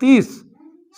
30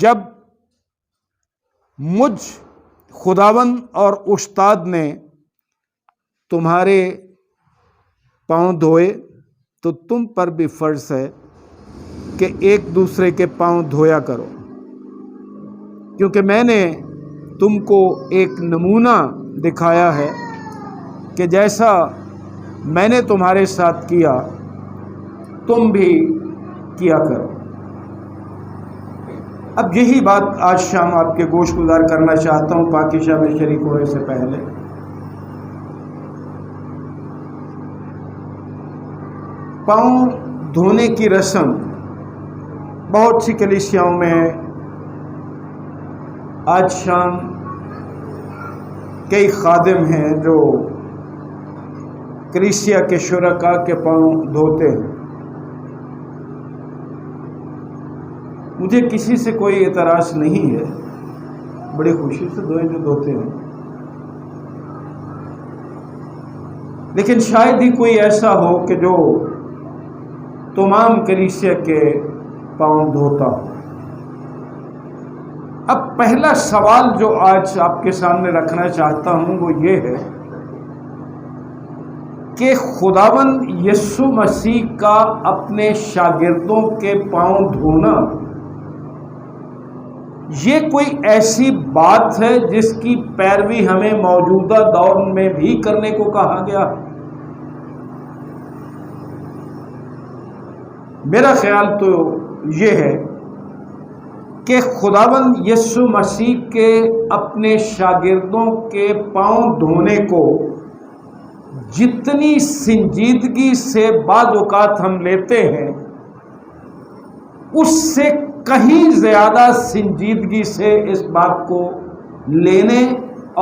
جب مجھ خداوند اور استاد نے تمہارے پاؤں دھوئے تو تم پر بھی فرض ہے کہ ایک دوسرے کے پاؤں دھویا کرو، کیونکہ میں نے تم کو ایک نمونہ دکھایا ہے کہ جیسا میں نے تمہارے ساتھ کیا تم بھی کیا کرو۔ اب یہی بات آج شام آپ کے گوش گزار کرنا چاہتا ہوں پاکیزہ میں شریک ہونے سے پہلے۔ پاؤں دھونے کی رسم بہت سی کلیسیاؤں میں آج شام کئی خادم ہیں جو کلیسیا کے شرکاء کے پاؤں دھوتے ہیں۔ مجھے کسی سے کوئی اعتراض نہیں ہے، بڑی خوشی سے دھوئیں جو دھوتے ہیں، لیکن شاید ہی کوئی ایسا ہو کہ جو تمام کلیسیا کے پاؤں دھوتا ہو۔ اب پہلا سوال جو آج آپ کے سامنے رکھنا چاہتا ہوں وہ یہ ہے کہ خداوند یسوع مسیح کا اپنے شاگردوں کے پاؤں دھونا یہ کوئی ایسی بات ہے جس کی پیروی ہمیں موجودہ دور میں بھی کرنے کو کہا گیا ہے؟ میرا خیال تو یہ ہے کہ خداوند یسوع مسیح کے اپنے شاگردوں کے پاؤں دھونے کو جتنی سنجیدگی سے بعض اوقات ہم لیتے ہیں اس سے کہیں زیادہ سنجیدگی سے اس بات کو لینے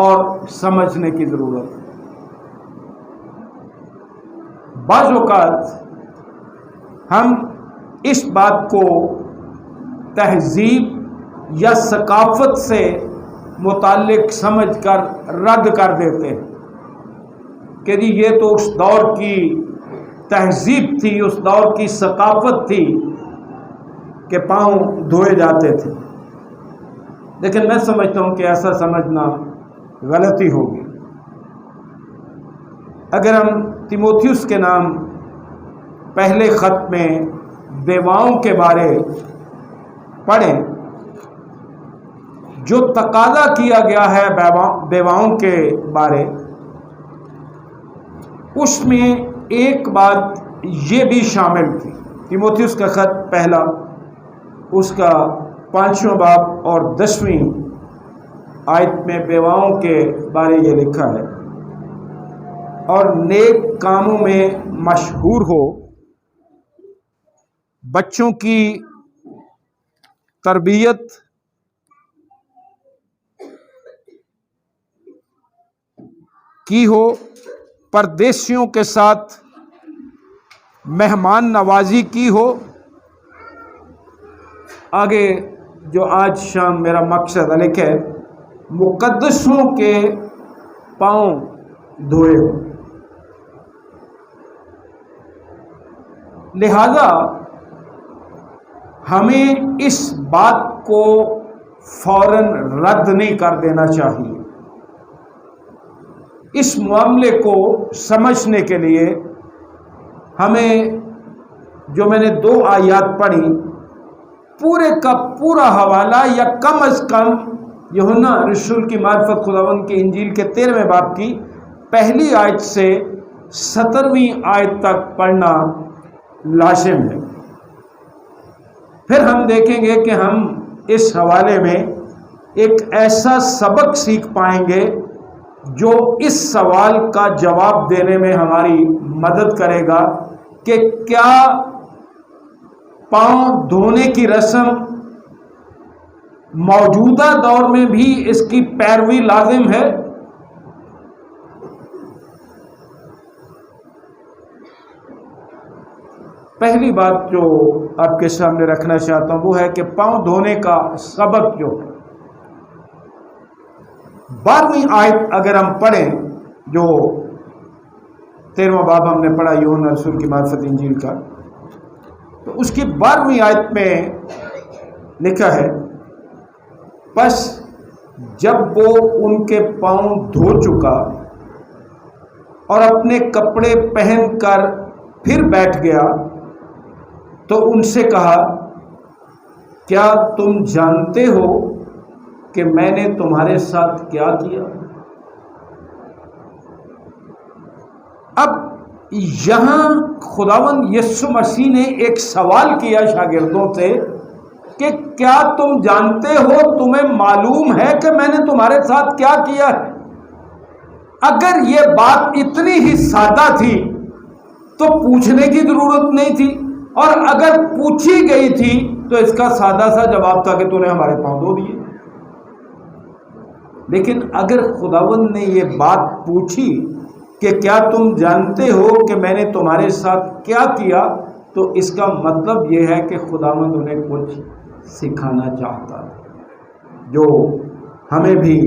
اور سمجھنے کی ضرورت ہے۔ بعض اوقات ہم اس بات کو تہذیب یا ثقافت سے متعلق سمجھ کر رد کر دیتے ہیں کہ جی یہ تو اس دور کی تہذیب تھی، اس دور کی ثقافت تھی کہ پاؤں دھوئے جاتے تھے۔ لیکن میں سمجھتا ہوں کہ ایسا سمجھنا غلطی ہوگی۔ اگر ہم تیموتھیوس کے نام پہلے خط میں بیواؤں کے بارے پڑھیں، جو تقاضا کیا گیا ہے بیواؤں کے بارے، اس میں ایک بات یہ بھی شامل تھی۔ تیموتھیوس کا خط پہلا، اس کا 5واں باب اور 10ویں آیت میں بیواؤں کے بارے یہ لکھا ہے، اور نیک کاموں میں مشہور ہو، بچوں کی تربیت کی ہو، پردیسیوں کے ساتھ مہمان نوازی کی ہو۔ آگے جو آج شام میرا مقصد ہے، مقدسوں کے پاؤں دھوئے ہو۔ لہذا ہمیں اس بات کو فوراً رد نہیں کر دینا چاہیے۔ اس معاملے کو سمجھنے کے لیے ہمیں جو میں نے 2 آیات پڑھی، پورے کا پورا حوالہ یا کم از کم یوحنا رسول کی معرفت خداوند کی انجیل کے 13ویں باب کی پہلی آیت سے 17ویں آیت تک پڑھنا لازم ہے۔ پھر ہم دیکھیں گے کہ ہم اس حوالے میں ایک ایسا سبق سیکھ پائیں گے جو اس سوال کا جواب دینے میں ہماری مدد کرے گا کہ کیا پاؤں دھونے کی رسم موجودہ دور میں بھی اس کی پیروی لازم ہے؟ پہلی بات جو آپ کے سامنے رکھنا چاہتا ہوں وہ ہے کہ پاؤں دھونے کا سبق جو ہے، 12ویں آیت اگر ہم پڑھیں، جو 13واں باب ہم نے پڑھا یوحنا رسول کی معرفت انجیل کا، تو اس کی 12ویں آیت میں لکھا ہے بس جب وہ ان کے پاؤں دھو چکا اور اپنے کپڑے پہن کر پھر بیٹھ گیا تو ان سے کہا، کیا تم جانتے ہو کہ میں نے تمہارے ساتھ کیا کیا؟ اب یہاں خداوند یسوع مسیح نے ایک سوال کیا شاگردوں سے کہ کیا تم جانتے ہو، تمہیں معلوم ہے کہ میں نے تمہارے ساتھ کیا کیا ہے؟ اگر یہ بات اتنی ہی سادہ تھی تو پوچھنے کی ضرورت نہیں تھی، اور اگر پوچھی گئی تھی تو اس کا سادہ سا جواب تھا کہ تو نے ہمارے پاؤں دھو دیے۔ لیکن اگر خداوند نے یہ بات پوچھی کہ کیا تم جانتے ہو کہ میں نے تمہارے ساتھ کیا کیا، تو اس کا مطلب یہ ہے کہ خداوند انہیں کچھ سکھانا چاہتا ہے، جو ہمیں بھی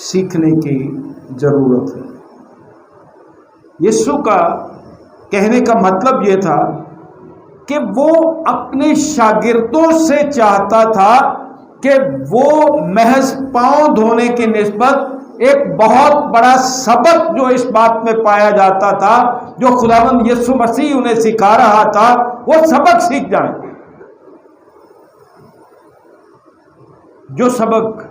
سیکھنے کی ضرورت ہے۔ یسوع کا کہنے کا مطلب یہ تھا کہ وہ اپنے شاگردوں سے چاہتا تھا کہ وہ محض پاؤں دھونے کی نسبت ایک بہت بڑا سبق جو اس بات میں پایا جاتا تھا، جو خداوند یسوع مسیح انہیں سکھا رہا تھا، وہ سبق سیکھ جائیں۔ جو سبق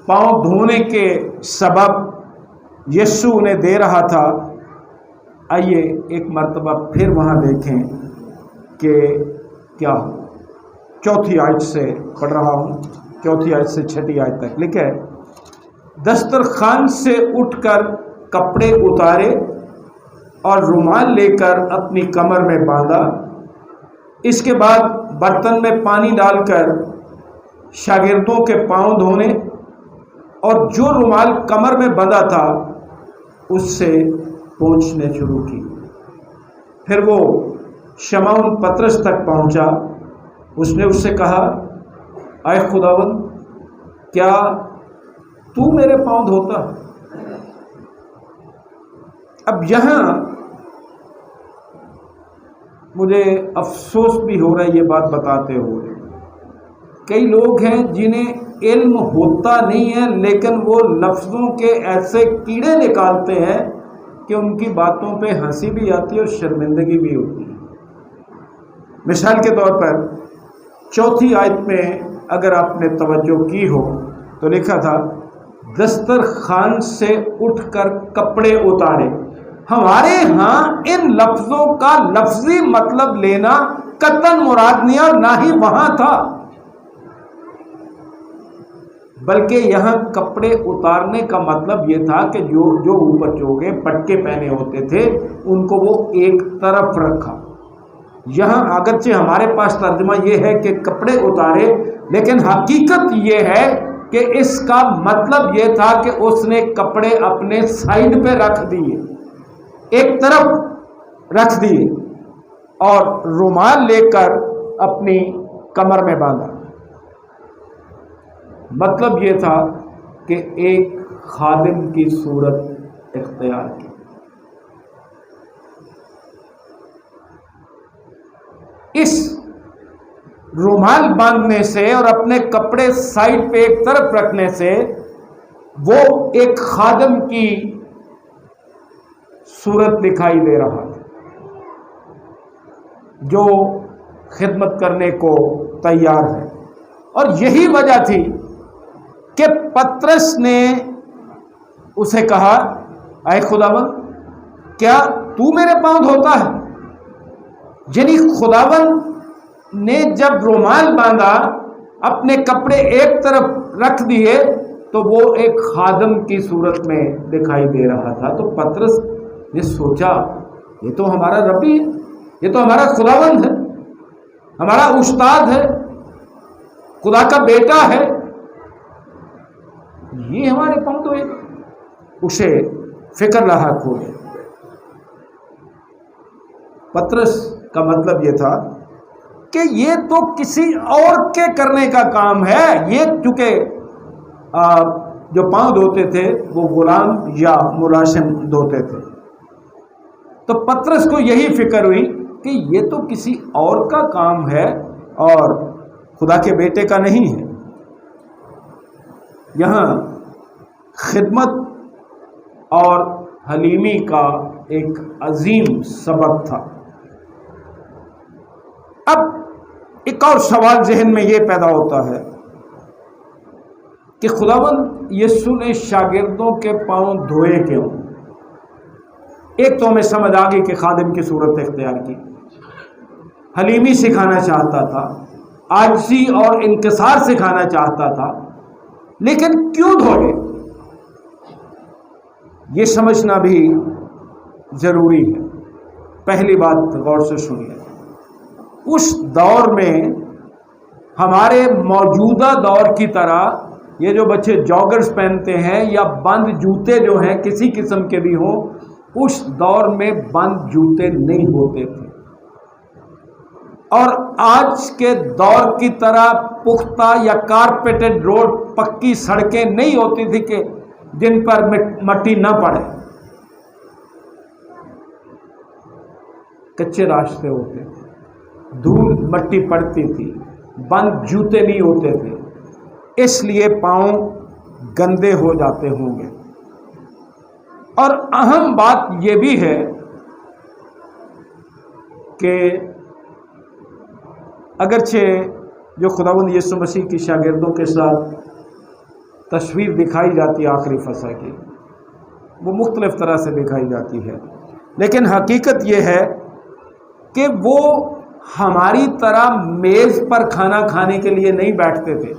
پاؤں دھونے کے سبب یسوع انہیں دے رہا تھا، آئیے ایک مرتبہ پھر وہاں دیکھیں کہ کیا ہو۔ 4 آیت سے پڑھ رہا ہوں، 4 آیت سے 6 آیت تک لکھے، دسترخوان سے اٹھ کر کپڑے اتارے اور رومال لے کر اپنی کمر میں باندھا۔ اس کے بعد برتن میں پانی ڈال کر شاگردوں کے پاؤں دھونے اور جو رومال کمر میں بندھا تھا اس سے پوچھنے شروع کی۔ پھر وہ شمعون پطرس تک پہنچا۔ اس نے اس سے کہا، اے خداوند، کیا تو میرے پاؤں دھوتا؟ اب یہاں مجھے افسوس بھی ہو رہا ہے یہ بات بتاتے ہوئے، کئی لوگ ہیں جنہیں علم ہوتا نہیں ہے لیکن وہ لفظوں کے ایسے کیڑے نکالتے ہیں کہ ان کی باتوں پہ ہنسی بھی آتی ہے اور شرمندگی بھی ہوتی ہے۔ مثال کے طور پر 4 آیت میں اگر آپ نے توجہ کی ہو تو لکھا تھا، دسترخوان سے اٹھ کر کپڑے اتارے۔ ہمارے ہاں ان لفظوں کا لفظی مطلب لینا قطعاً مراد نہیں اور نہ ہی وہاں تھا، بلکہ یہاں کپڑے اتارنے کا مطلب یہ تھا کہ جو اوپر چوگے پٹکے پہنے ہوتے تھے ان کو وہ ایک طرف رکھا۔ یہاں اگرچہ ہمارے پاس ترجمہ یہ ہے کہ کپڑے اتارے، لیکن حقیقت یہ ہے کہ اس کا مطلب یہ تھا کہ اس نے کپڑے اپنے سائیڈ پہ رکھ دیے، ایک طرف رکھ دیے اور رومال لے کر اپنی کمر میں باندھا۔ مطلب یہ تھا کہ ایک خادم کی صورت اختیار کی۔ اس رومال باندھنے سے اور اپنے کپڑے سائڈ پہ ایک طرف رکھنے سے وہ ایک خادم کی صورت دکھائی دے رہا تھا جو خدمت کرنے کو تیار ہے۔ اور یہی وجہ تھی کہ پطرس نے اسے کہا، اے خداوند، کیا تو میرے پاؤں دھوتا ہے؟ یعنی خداوند نے جب رومال باندھا، اپنے کپڑے ایک طرف رکھ دیے تو وہ ایک خادم کی صورت میں دکھائی دے رہا تھا۔ تو پطرس نے سوچا، یہ تو ہمارا ربی ہے، یہ تو ہمارا خداوند ہے، ہمارا استاد ہے، خدا کا بیٹا ہے، یہ ہمارے پاؤں تو ایک اسے فکر لاحق ہو گیا۔ پطرس کا مطلب یہ تھا کہ یہ تو کسی اور کے کرنے کا کام ہے، یہ چونکہ جو پاؤں دھوتے تھے وہ غلام یا ملازم دھوتے تھے، تو پطرس کو یہی فکر ہوئی کہ یہ تو کسی اور کا کام ہے اور خدا کے بیٹے کا نہیں ہے. یہاں خدمت اور حلیمی کا ایک عظیم سبق تھا. اب ایک اور سوال ذہن میں یہ پیدا ہوتا ہے کہ خداوند یسوع نے شاگردوں کے پاؤں دھوئے کیوں؟ ایک تو ہمیں سمجھ آ گئی کہ خادم کی صورت اختیار کی، حلیمی سکھانا چاہتا تھا، عاجزی اور انکسار سکھانا چاہتا تھا، لیکن کیوں دھوئے؟ یہ سمجھنا بھی ضروری ہے. پہلی بات غور سے سنیے. اس دور میں ہمارے موجودہ دور کی طرح یہ جو بچے جاگرز پہنتے ہیں یا بند جوتے جو ہیں کسی قسم کے بھی ہوں، اس دور میں بند جوتے نہیں ہوتے تھے. اور آج کے دور کی طرح پختہ یا کارپیٹڈ روڈ، پکی سڑکیں نہیں ہوتی تھی کہ جن پر مٹی نہ پڑے. کچے راستے ہوتے تھے، دھول مٹی پڑتی تھی، بند جوتے نہیں ہوتے تھے، اس لیے پاؤں گندے ہو جاتے ہوں گے. اور اہم بات یہ بھی ہے کہ اگرچہ جو خداوند یسوع مسیح کی شاگردوں کے ساتھ تصویر دکھائی جاتی ہے آخری فصح کی، وہ مختلف طرح سے دکھائی جاتی ہے، لیکن حقیقت یہ ہے کہ وہ ہماری طرح میز پر کھانا کھانے کے لیے نہیں بیٹھتے تھے،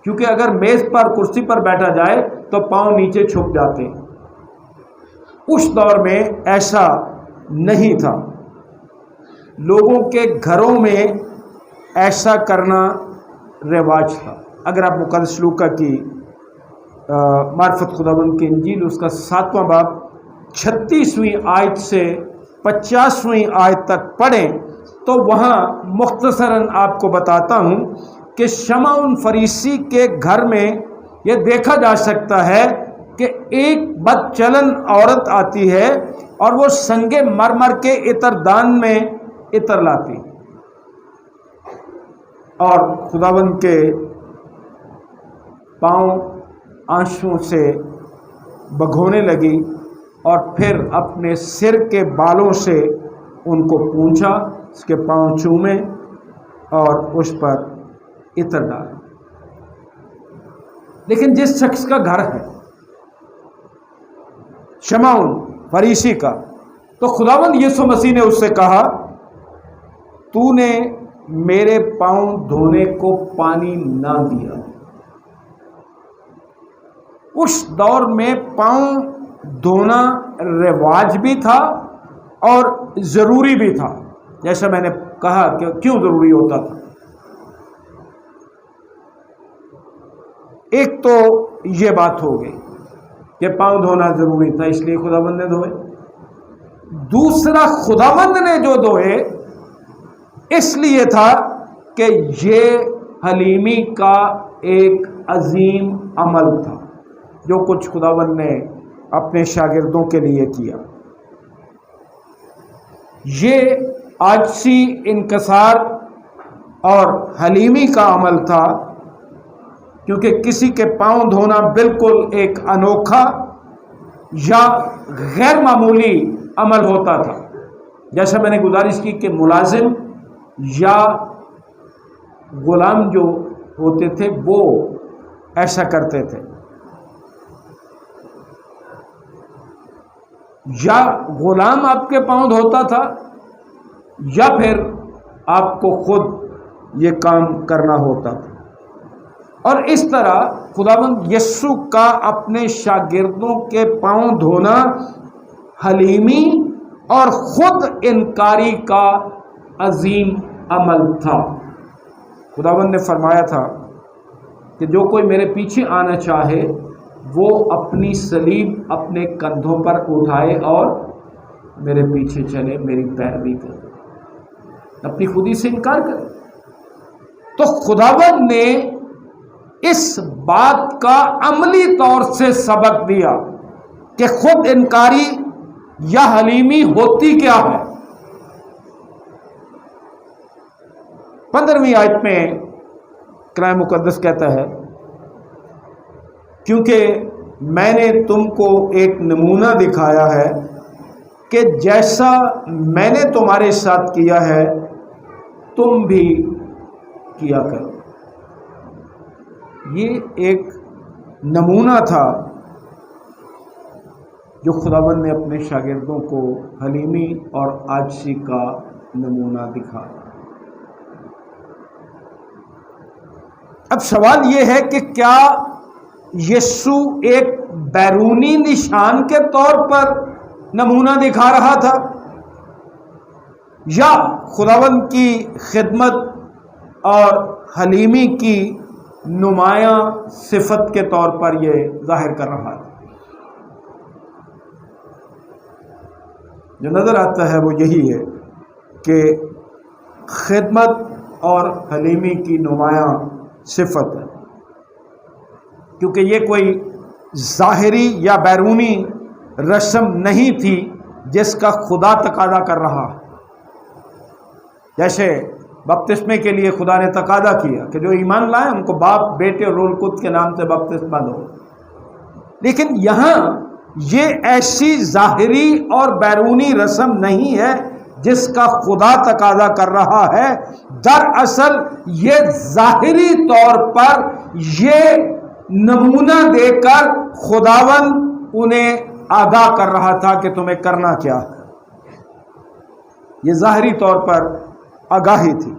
کیونکہ اگر میز پر کرسی پر بیٹھا جائے تو پاؤں نیچے چھپ جاتے ہیں. اس دور میں ایسا نہیں تھا. لوگوں کے گھروں میں ایسا کرنا رواج تھا. اگر آپ مقدس لوکا کی معرفت خداوند کی انجیل اس کا 7واں باب 36ویں آیت سے 50ویں آیت تک پڑھیں تو وہاں مختصراً آپ کو بتاتا ہوں کہ شمعون فریسی کے گھر میں یہ دیکھا جا سکتا ہے کہ ایک بد چلن عورت آتی ہے اور وہ سنگ مرمر کے عطر دان میں عطر لاتی اور خداوند کے پاؤں آنسوؤں سے بھگونے لگی اور پھر اپنے سر کے بالوں سے ان کو پونچھا، اس کے پاؤں چومے اور اس پر عطر ڈالے. لیکن جس شخص کا گھر ہے شمعون فریسی کا، تو خداوند یسوع مسیح نے اس سے کہا تو نے میرے پاؤں دھونے کو پانی نہ دیا. اس دور میں پاؤں دھونا رواج بھی تھا اور ضروری بھی تھا. جیسا میں نے کہا کہ کیوں ضروری ہوتا تھا. ایک تو یہ بات ہو گئی کہ پاؤں دھونا ضروری تھا، اس لیے خداوند نے دھوئے. دوسرا، خداوند نے جو دھوئے اس لیے تھا کہ یہ حلیمی کا ایک عظیم عمل تھا جو کچھ خداوند نے اپنے شاگردوں کے لیے کیا. یہ عاجزی، انکسار اور حلیمی کا عمل تھا، کیونکہ کسی کے پاؤں دھونا بالکل ایک انوکھا یا غیر معمولی عمل ہوتا تھا. جیسا میں نے گزارش کی کہ ملازم یا غلام جو ہوتے تھے وہ ایسا کرتے تھے، یا غلام آپ کے پاؤں دھوتا تھا یا پھر آپ کو خود یہ کام کرنا ہوتا تھا. اور اس طرح خداوند یسوع کا اپنے شاگردوں کے پاؤں دھونا حلیمی اور خود انکاری کا عظیم عمل تھا. خداوند نے فرمایا تھا کہ جو کوئی میرے پیچھے آنا چاہے وہ اپنی صلیب اپنے کندھوں پر اٹھائے اور میرے پیچھے چلے، میری پیروی کرے، اپنی خودی سے انکار کرے. تو خداوند نے اس بات کا عملی طور سے سبق دیا کہ خود انکاری یا حلیمی ہوتی کیا ہے. 15ویں آیت میں کلام مقدس کہتا ہے کیونکہ میں نے تم کو ایک نمونہ دکھایا ہے کہ جیسا میں نے تمہارے ساتھ کیا ہے تم بھی کیا کرو۔ یہ ایک نمونہ تھا جو خداوند نے اپنے شاگردوں کو حلیمی اور عاجزی کا نمونہ دکھایا۔ اب سوال یہ ہے کہ کیا یسوع ایک بیرونی نشان کے طور پر نمونہ دکھا رہا تھا یا خداوند کی خدمت اور حلیمی کی نمایاں صفت کے طور پر یہ ظاہر کر رہا تھا؟ جو نظر آتا ہے وہ یہی ہے کہ خدمت اور حلیمی کی نمایاں صفت ہے، کیونکہ یہ کوئی ظاہری یا بیرونی رسم نہیں تھی جس کا خدا تقاضا کر رہا۔ جیسے بپتسمے کے لیے خدا نے تقاضا کیا کہ جو ایمان لائیں ان کو باپ بیٹے اور روح القدس کے نام سے بپتسمہ دو، لیکن یہاں یہ ایسی ظاہری اور بیرونی رسم نہیں ہے جس کا خدا تقاضا کر رہا ہے۔ دراصل یہ ظاہری طور پر یہ نمونہ دے کر خداوند انہیں آگاہ کر رہا تھا کہ تمہیں کرنا کیا ہے۔ یہ ظاہری طور پر آگاہی تھی۔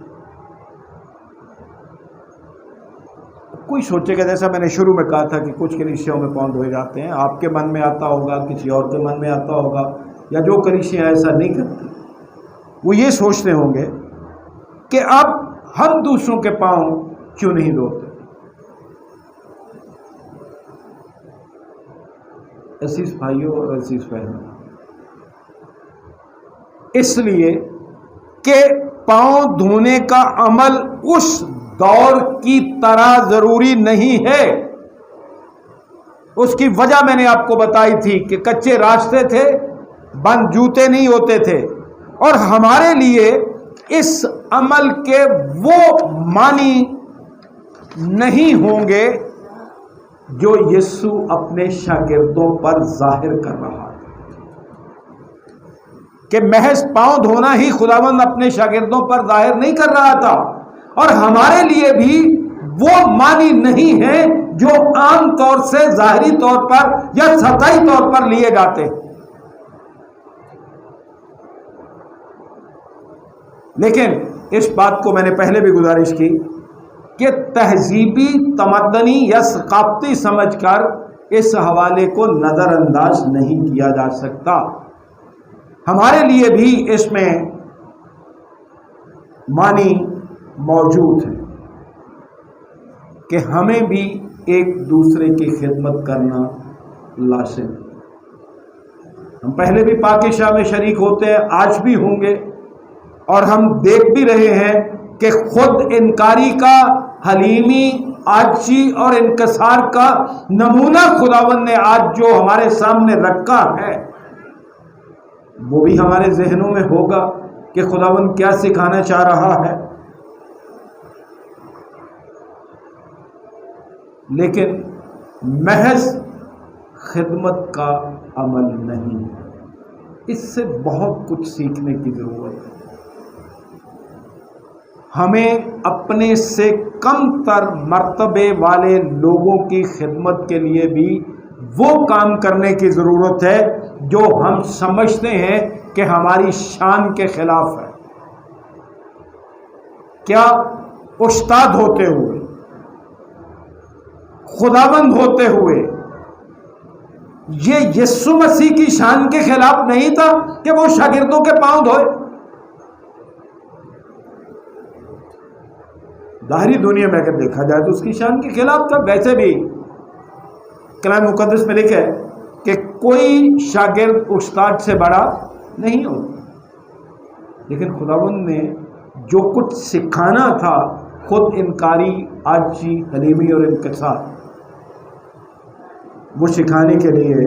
کوئی سوچے گا، جیسا میں نے شروع میں کہا تھا کہ کچھ کلیسیوں میں پاؤں دھوئے جاتے ہیں، آپ کے من میں آتا ہوگا، کسی اور کے من میں آتا ہوگا، یا جو کلیسیاں ایسا نہیں کرتی وہ یہ سوچتے ہوں گے کہ اب ہم دوسروں کے پاؤں کیوں نہیں دھوتے۔ عزیز بھائیوں اور عزیز بہنوں، اس لیے کہ پاؤں دھونے کا عمل اس دور کی طرح ضروری نہیں ہے۔ اس کی وجہ میں نے آپ کو بتائی تھی کہ کچے راستے تھے، بند جوتے نہیں ہوتے تھے، اور ہمارے لیے اس عمل کے وہ معنی نہیں ہوں گے جو یسوع اپنے شاگردوں پر ظاہر کر رہا ہے، کہ محض پاؤں دھونا ہی خداوند اپنے شاگردوں پر ظاہر نہیں کر رہا تھا، اور ہمارے لیے بھی وہ معنی نہیں ہیں جو عام طور سے ظاہری طور پر یا سطحی طور پر لیے جاتے ہیں۔ لیکن اس بات کو میں نے پہلے بھی گزارش کی کہ تہذیبی، تمدنی یا ثقافتی سمجھ کر اس حوالے کو نظر انداز نہیں کیا جا سکتا۔ ہمارے لیے بھی اس میں معنی موجود ہے کہ ہمیں بھی ایک دوسرے کی خدمت کرنا لازم ہے۔ ہم پہلے بھی پاک شاہ میں شریک ہوتے ہیں، آج بھی ہوں گے، اور ہم دیکھ بھی رہے ہیں کہ خود انکاری کا، حلیمی، عاجزی اور انکسار کا نمونہ خداوند نے آج جو ہمارے سامنے رکھا ہے وہ بھی ہمارے ذہنوں میں ہوگا کہ خداوند کیا سکھانا چاہ رہا ہے۔ لیکن محض خدمت کا عمل نہیں ہے، اس سے بہت کچھ سیکھنے کی ضرورت ہے۔ ہمیں اپنے سے کم تر مرتبے والے لوگوں کی خدمت کے لیے بھی وہ کام کرنے کی ضرورت ہے جو ہم سمجھتے ہیں کہ ہماری شان کے خلاف ہے۔ کیا استاد ہوتے ہوئے، خداوند ہوتے ہوئے، یہ یسوع مسیح کی شان کے خلاف نہیں تھا کہ وہ شاگردوں کے پاؤں دھوئے؟ ظاہری دنیا میں اگر دیکھا جائے تو اس کی شان کے خلاف تھا۔ ویسے بھی کلام مقدس میں لکھا ہے کہ کوئی شاگرد استاد سے بڑا نہیں ہوتا، لیکن خداوند نے جو کچھ سکھانا تھا، خود انکاری، عاجزی، حلیمی اور انکسار، وہ سکھانے کے لیے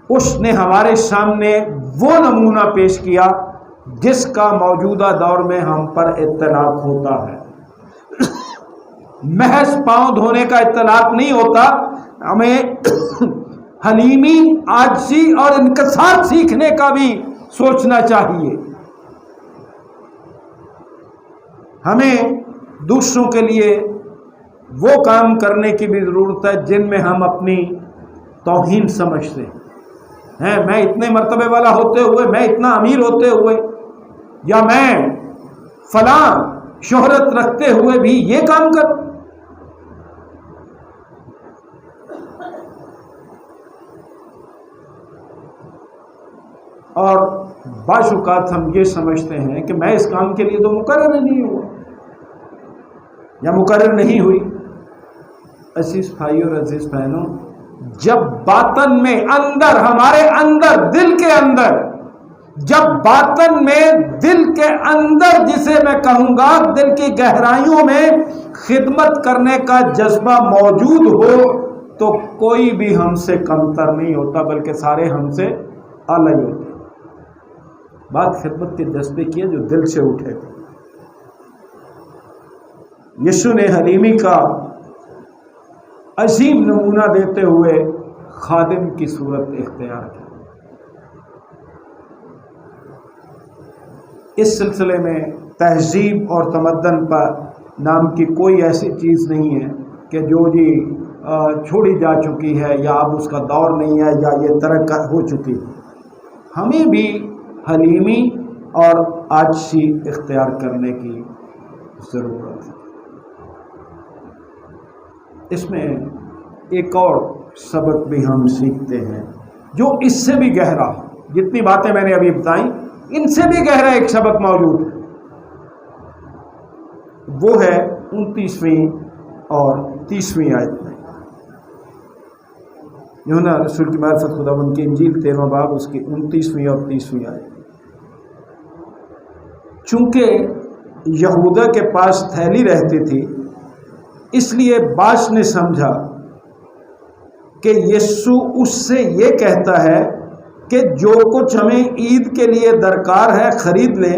اس نے ہمارے سامنے وہ نمونہ پیش کیا جس کا موجودہ دور میں ہم پر اطلاق ہوتا ہے۔ محض پاؤں دھونے کا اطلاق نہیں ہوتا، ہمیں حلیمی، عاجزی اور انکسار سیکھنے کا بھی سوچنا چاہیے۔ ہمیں دوسروں کے لیے وہ کام کرنے کی بھی ضرورت ہے جن میں ہم اپنی توہین سمجھتے ہیں۔ میں اتنے مرتبے والا ہوتے ہوئے، میں اتنا امیر ہوتے ہوئے، یا میں فلاں شہرت رکھتے ہوئے بھی یہ کام کروں۔ اور بعض اوقات ہم یہ سمجھتے ہیں کہ میں اس کام کے لیے تو مقرر نہیں ہوا یا مقرر نہیں ہوئی۔ عزیز بھائیو اور عزیز بہنوں، جب باطن میں اندر، ہمارے اندر، دل کے اندر، جب باطن میں دل کے اندر، جسے میں کہوں گا دل کی گہرائیوں میں خدمت کرنے کا جذبہ موجود ہو تو کوئی بھی ہم سے کمتر نہیں ہوتا، بلکہ سارے ہم سے اعلیٰ ہی ہوتے۔ بات خدمت کے جذبے کی ہے جو دل سے اٹھے تھے۔ یسوع نے حلیمی کا عظیم نمونہ دیتے ہوئے خادم کی صورت اختیار کی۔ اس سلسلے میں تہذیب اور تمدن پر نام کی کوئی ایسی چیز نہیں ہے کہ جو چھوڑی جا چکی ہے یا اب اس کا دور نہیں ہے یا یہ ترک ہو چکی ہے۔ ہمیں بھی حلیمی اور عاجزی اختیار کرنے کی ضرورت ہے۔ اس میں ایک اور سبق بھی ہم سیکھتے ہیں جو اس سے بھی گہرا، جتنی باتیں میں نے ابھی بتائیں ان سے بھی گہرا ایک سبق موجود ہے۔ وہ ہے 29ویں اور 30ویں آیت میں۔ یوحنا رسول کی معرفت خداوند کی انجیل 13واں باب، اس کی 29ویں اور 30ویں آیت۔ چونکہ یہودا کے پاس تھیلی رہتی تھی، اس لیے باش نے سمجھا کہ یسوع اس سے یہ کہتا ہے کہ جو کچھ ہمیں عید کے لیے درکار ہے خرید لے،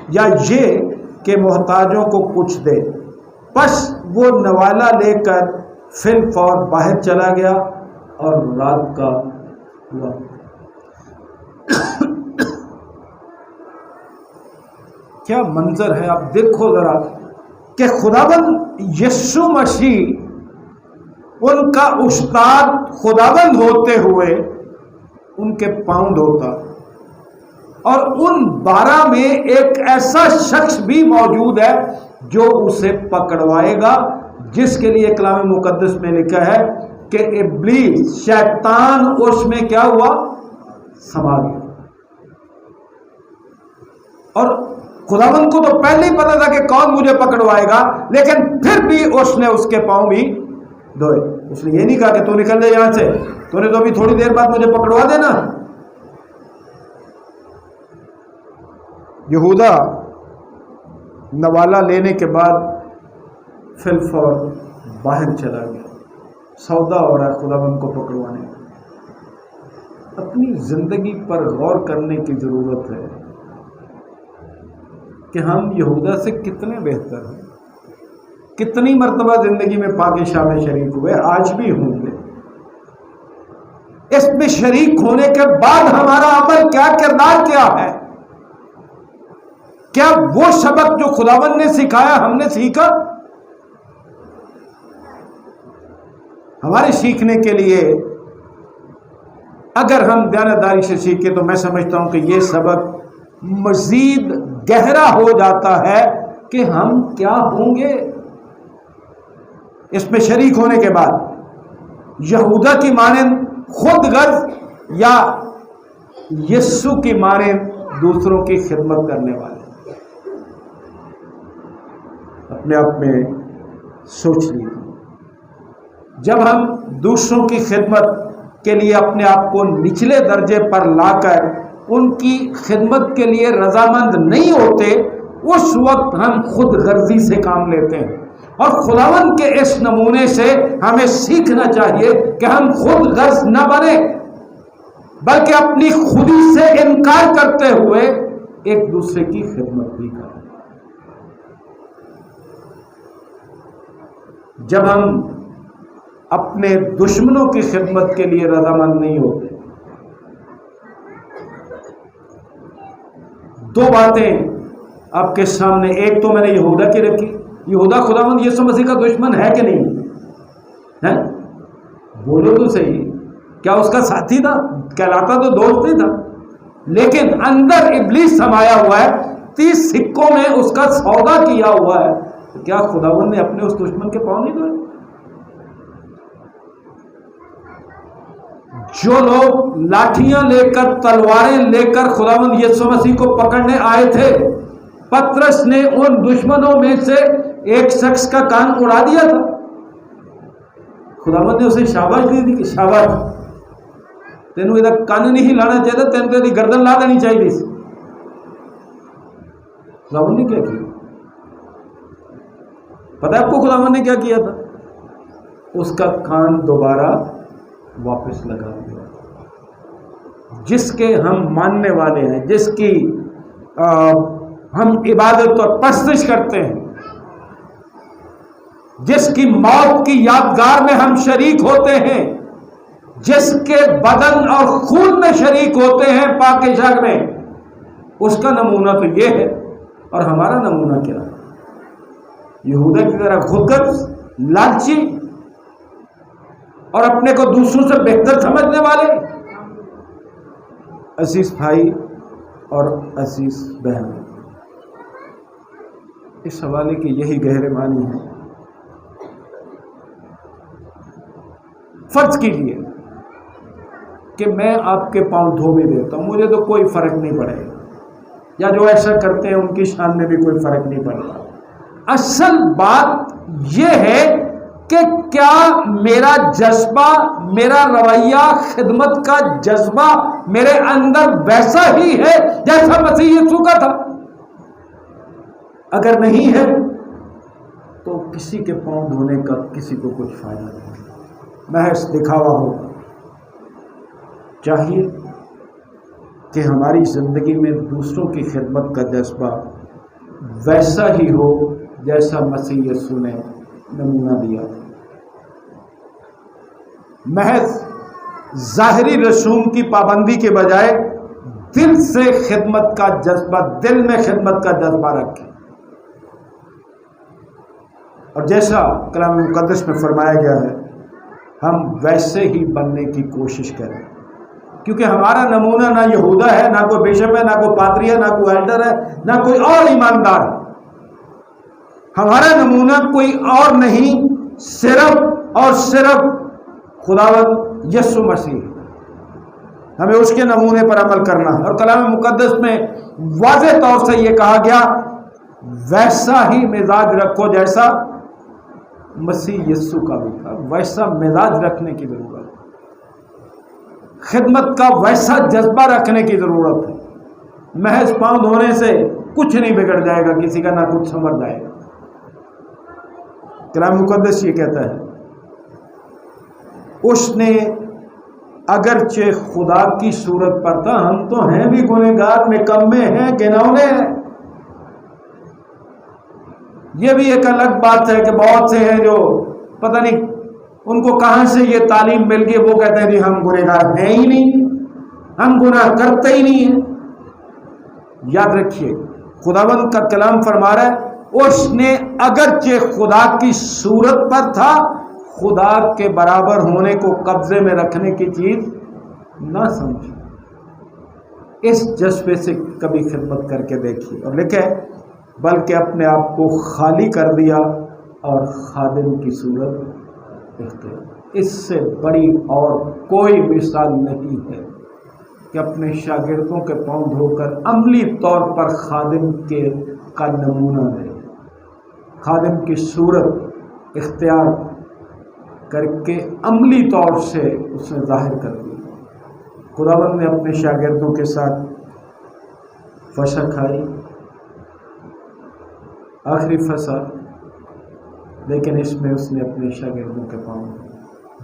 یا یہ کہ محتاجوں کو کچھ دے۔ پس وہ نوالا لے کر فی الفور باہر چلا گیا اور رات کا ہوا۔ کیا منظر ہے، آپ دیکھو ذرا کہ خداوند یسوع مسیح ان کا استاد خداوند ہوتے ہوئے ان کے پاؤں دھوتا، اور ان 12 میں ایک ایسا شخص بھی موجود ہے جو اسے پکڑوائے گا، جس کے لیے کلام مقدس میں لکھا ہے کہ ابلیس، شیطان اس میں کیا ہوا، سما گیا۔ اور خداوند کو تو پہلے ہی پتا تھا کہ کون مجھے پکڑوائے گا، لیکن پھر بھی اس نے اس کے پاؤں بھی دھوئے۔ اس نے یہ نہیں کہا کہ تو نکل جائے یہاں سے، تو نے تو ابھی تھوڑی دیر بعد مجھے پکڑوا دینا۔ یہودا نوالا لینے کے بعد فی الفور باہر چلا گیا، سودا ہو رہا ہے خداوند کو پکڑوانے۔ اپنی زندگی پر غور کرنے کی ضرورت ہے کہ ہم یہودا سے کتنے بہتر ہیں۔ کتنی مرتبہ زندگی میں پاک شام میں شریک ہوئے، آج بھی ہوں گے۔ اس میں شریک ہونے کے بعد ہمارا عمل کیا، کردار کیا ہے؟ کیا وہ سبق جو خداوند نے سکھایا ہم نے سیکھا؟ ہمارے سیکھنے کے لیے اگر ہم دیانتداری سے سیکھیں تو میں سمجھتا ہوں کہ یہ سبق مزید گہرا ہو جاتا ہے کہ ہم کیا ہوں گے اس میں شریک ہونے کے بعد۔ یہودا کی مانند خود غرض یا یسوع کی مانند دوسروں کی خدمت کرنے والے؟ اپنے آپ میں سوچ لیجیے۔ جب ہم دوسروں کی خدمت کے لیے اپنے آپ کو نچلے درجے پر لا کر ان کی خدمت کے لیے رضامند نہیں ہوتے، اس وقت ہم خود غرضی سے کام لیتے ہیں۔ اور خداوند کے اس نمونے سے ہمیں سیکھنا چاہیے کہ ہم خود غرض نہ بنیں، بلکہ اپنی خودی سے انکار کرتے ہوئے ایک دوسرے کی خدمت بھی کریں. جب ہم اپنے دشمنوں کی خدمت کے لیے رضامند نہیں ہوتے، دو باتیں آپ کے سامنے، ایک تو میں نے یہودا کی رکھی. یہودا خداوند یسوع مسیح کا دشمن ہے کہ نہیں ہے؟ بولو تو صحیح. کیا اس کا ساتھی تھا؟ کہلاتا تو دوست ہی تھا، لیکن اندر ابلیس سمایا ہوا ہے. 30 سکوں میں اس کا سودا کیا ہوا ہے. کیا خداوند نے اپنے اس دشمن کے پاؤں نہیں دھوئے؟ جو لوگ لاٹھیاں لے کر، تلواریں لے کر خداوند یسوع مسیح کو پکڑنے آئے تھے، پترس نے ان دشمنوں میں سے ایک شخص کا کان اڑا دیا تھا. خداوند نے اسے شاباش دی تھی کہ شاباش، تینوں ادھر کان نہیں لانا چاہیے تھا، تینوں تیری گردن لا دینی چاہیے تھی. خداوند نے کیا کیا؟ پتہ ہے آپ کو خداوند نے کیا کیا تھا؟ اس کا کان دوبارہ واپس لگا دیا. جس کے ہم ماننے والے ہیں، جس کی ہم عبادت اور پرستش کرتے ہیں، جس کی موت کی یادگار میں ہم شریک ہوتے ہیں، جس کے بدن اور خون میں شریک ہوتے ہیں پاک شاگ میں، اس کا نمونہ تو یہ ہے. اور ہمارا نمونہ کیا ہے؟ یہودا کی طرح خودغرض، لالچی اور اپنے کو دوسروں سے بہتر سمجھنے والے. عزیز بھائی اور عزیز بہن، اس حوالے کی یہی گہرے معنی ہے. فرض کیجیے کہ میں آپ کے پاؤں دھو بھی دیتا ہوں، مجھے تو کوئی فرق نہیں پڑے گا، یا جو ایسا کرتے ہیں ان کی شان میں بھی کوئی فرق نہیں پڑتا. اصل بات یہ ہے کہ کیا میرا جذبہ، میرا رویہ، خدمت کا جذبہ میرے اندر ویسا ہی ہے جیسا مسیح یسوع کا تھا؟ اگر نہیں ہے تو کسی کے پاؤں دھونے کا کسی کو کچھ فائدہ نہیں، محض دکھاوا ہوگا. چاہیے کہ ہماری زندگی میں دوسروں کی خدمت کا جذبہ ویسا ہی ہو جیسا مسیح یسوع نے نمونہ دیا. محض ظاہری رسوم کی پابندی کے بجائے دل سے خدمت کا جذبہ، دل میں خدمت کا جذبہ رکھیں. اور جیسا کلام مقدس میں فرمایا گیا ہے، ہم ویسے ہی بننے کی کوشش کریں. کیونکہ ہمارا نمونہ نہ یہودا ہے، نہ کوئی بیشپ ہے، نہ کوئی پادری ہے، نہ کوئی ایلڈر ہے، نہ کوئی اور ایماندار ہے. ہمارا نمونہ کوئی اور نہیں، صرف اور صرف خداوند یسوع مسیح. ہمیں اس کے نمونے پر عمل کرنا ہے. اور کلام مقدس میں واضح طور سے یہ کہا گیا، ویسا ہی مزاج رکھو جیسا مسیح یسوع کا بھی تھا. ویسا مزاج رکھنے کی ضرورت ہے، خدمت کا ویسا جذبہ رکھنے کی ضرورت ہے. محض پاؤں دھونے سے کچھ نہیں بگڑ جائے گا کسی کا، نہ کچھ سنور جائے گا. کلام مقدس یہ کہتا ہے، اس نے اگرچہ خدا کی صورت پر تھا، ہم تو ہیں بھی گنہگار، نکمے ہیں، گنونے ہیں. یہ بھی ایک الگ بات ہے کہ بہت سے ہیں جو پتہ نہیں ان کو کہاں سے یہ تعلیم مل گئی، وہ کہتے ہیں جی ہم گنہگار ہیں ہی نہیں، ہم گناہ کرتے ہی نہیں ہیں. یاد رکھیے خداوند کا کلام فرما رہا ہے، اس نے اگرچہ خدا کی صورت پر تھا، خدا کے برابر ہونے کو قبضے میں رکھنے کی چیز نہ سمجھے. اس جذبے سے کبھی خدمت کر کے دیکھیے. اور لکھے بلکہ اپنے آپ کو خالی کر دیا اور خادم کی صورت اختیار. اس سے بڑی اور کوئی مثال نہیں ہے کہ اپنے شاگردوں کے پاؤں دھو کر عملی طور پر خادم کا نمونہ دے، خادم کی صورت اختیار کر کے عملی طور سے اسے ظاہر کر دیا. خداوند نے اپنے شاگردوں کے ساتھ فسح کھائی، آخری فسح، لیکن اس میں اس نے اپنے شاگردوں کے پاؤں.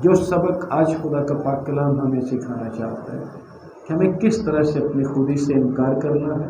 جو سبق آج خدا کا پاک کلام ہمیں سکھانا چاہتا ہے کہ ہمیں کس طرح سے اپنی خودی سے انکار کرنا ہے